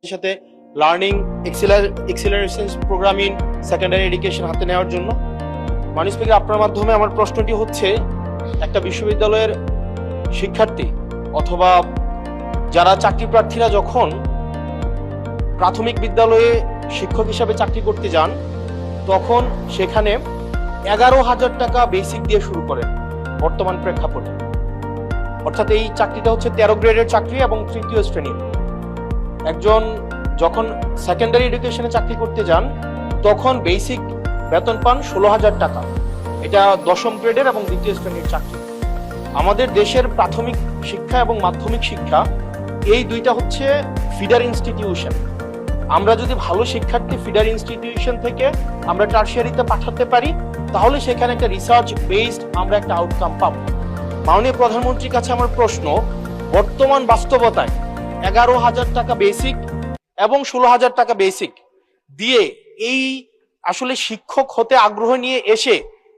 সাথে learning acceleration program in secondary education হাতে নেওয়ার জন্য। মাননীয় স্পিকার, আপনার মাধ্যমে আমার প্রশ্নটি হচ্ছে, একটা বিশ্ববিদ্যালয়ের শিক্ষার্থী অথবা যারা চাকরি প্রার্থীরা যখন প্রাথমিক বিদ্যালয়ে শিক্ষক হিসাবে চাকরি করতে যান, তখন সেখানে 11,000 টাকা বেসিক দিয়ে শুরু করেন বর্তমান প্রেক্ষাপটে। অর্থাৎ এই চাকরিটা হচ্ছে 13 গ্রেডের চাকরি এবং তৃতীয় শ্রেণীর। একজন যখন সেকেন্ডারি এডুকেশনে চাকরি করতে যান, তখন বেসিক বেতন পান 16,000 টাকা। এটা 10ম গ্রেডের এবং দ্বিতীয় শ্রেণীর চাকরি। আমাদের দেশের প্রাথমিক শিক্ষা এবং মাধ্যমিক শিক্ষা এই দুইটা হচ্ছে ফিডার ইনস্টিটিউশন। আমরা যদি ভালো শিক্ষার্থী ফিডার ইনস্টিটিউশন থেকে আমরা টারশিয়ারিতে পাঠাতে পারি, তাহলে সেখানে একটা রিসার্চ বেসড আমরা একটা আউটকাম পাবো। মাননীয় প্রধানমন্ত্রীর কাছে আমার প্রশ্ন, বর্তমান বাস্তবতায় 11,000 টাকা বেসিক এবং 16,000 টাকা বেসিক দিয়ে এই আসলে শিক্ষক হতে আগ্রহ নিয়ে এসে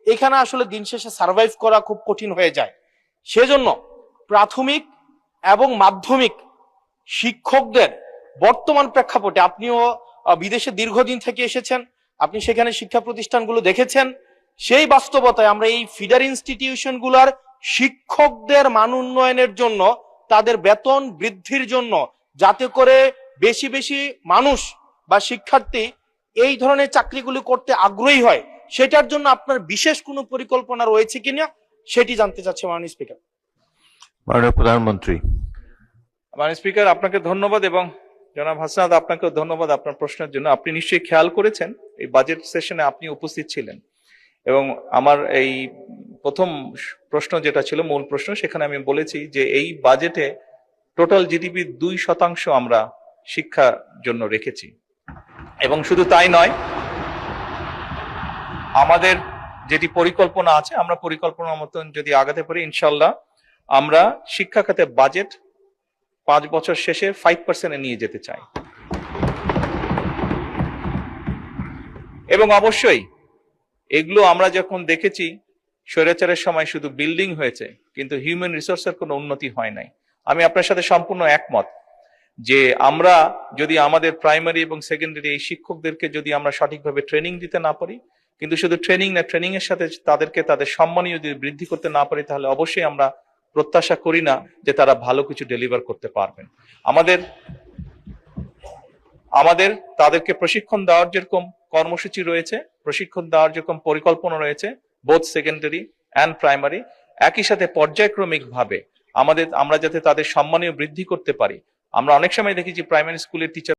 এখানে আসলে দিন শেষে সার্ভাইভ করা খুব কঠিন হয়ে যায়। সেজন্য প্রাথমিক এবং মাধ্যমিক শিক্ষকদের বর্তমান প্রেক্ষাপটে, আপনিও বিদেশে দীর্ঘদিন থেকে এসেছেন, আপনি সেখানে শিক্ষা প্রতিষ্ঠানগুলো দেখেছেন, সেই বাস্তবতায় আমরা এই ফিডার ইনস্টিটিউশনগুলোর শিক্ষকদের মান উন্নয়নের জন্য, তাদের বেতন বৃদ্ধির জন্য, যাতে করে বেশি বেশি মানুষ বা শিক্ষার্থী এই ধরনের চাকরিগুলি করতে আগ্রহী হয়, সেটার জন্য আপনার বিশেষ কোনো পরিকল্পনা রয়েছে কিনা সেটি জানতে চাচ্ছি মাননীয় স্পিকার। মাননীয় প্রধানমন্ত্রী। মাননীয় স্পিকার, আপনাকে ধন্যবাদ এবং জনাব হাসনাত, আপনাকেও ধন্যবাদ আপনার প্রশ্নের জন্য। আপনি নিশ্চয়ই খেয়াল করেছেন এই বাজেট সেশনে আপনি উপস্থিত ছিলেন এবং আমার এই প্রথম প্রশ্ন যেটা ছিল মূল প্রশ্ন, সেখানে আমি বলেছি যে এই বাজেটে টোটাল জিডিপির 2% আমরা শিক্ষার জন্য রেখেছি। এবং শুধু তাই নয়, আমাদের যেটি পরিকল্পনা আছে, আমরা পরিকল্পনা মতন যদি আগাতে পারি, ইনশাল্লাহ আমরা শিক্ষা খাতে বাজেট 5 বছর শেষে 5% নিয়ে যেতে চাই। এবং অবশ্যই এগুলো আমরা যখন দেখেছি, স্বৈরাচারের সময় শুধু বিল্ডিং হয়েছে কিন্তু হিউম্যান রিসোর্সের কোনো উন্নতি হয় নাই। আমি আপনার সাথে সম্পূর্ণ একমত যে আমরা যদি আমাদের প্রাইমারি এবং সেকেন্ডারি এই শিক্ষকদেরকে যদি আমরা সঠিকভাবে ট্রেনিং দিতে না পারি, কিন্তু শুধু ট্রেনিং না, ট্রেনিং এর সাথে তাদেরকে তাদের সম্মানীয় যদি বৃদ্ধি করতে না পারি, তাহলে অবশ্যই আমরা প্রত্যাশা করি না যে তারা ভালো কিছু ডেলিভার করতে পারবেন। আমাদের তাদেরকে প্রশিক্ষণ দেওয়ার যেরকম কর্মসূচি রয়েছে, প্রশিক্ষণ দেওয়ার যেরকম পরিকল্পনা রয়েছে, বোথ সেকেন্ডারি অ্যান্ড প্রাইমারি, একই সাথে পর্যায়ক্রমিক ভাবে আমরা যাতে তাদের সম্মানীয় বৃদ্ধি করতে পারি। আমরা অনেক সময় দেখেছি প্রাইমারি স্কুলের টিচার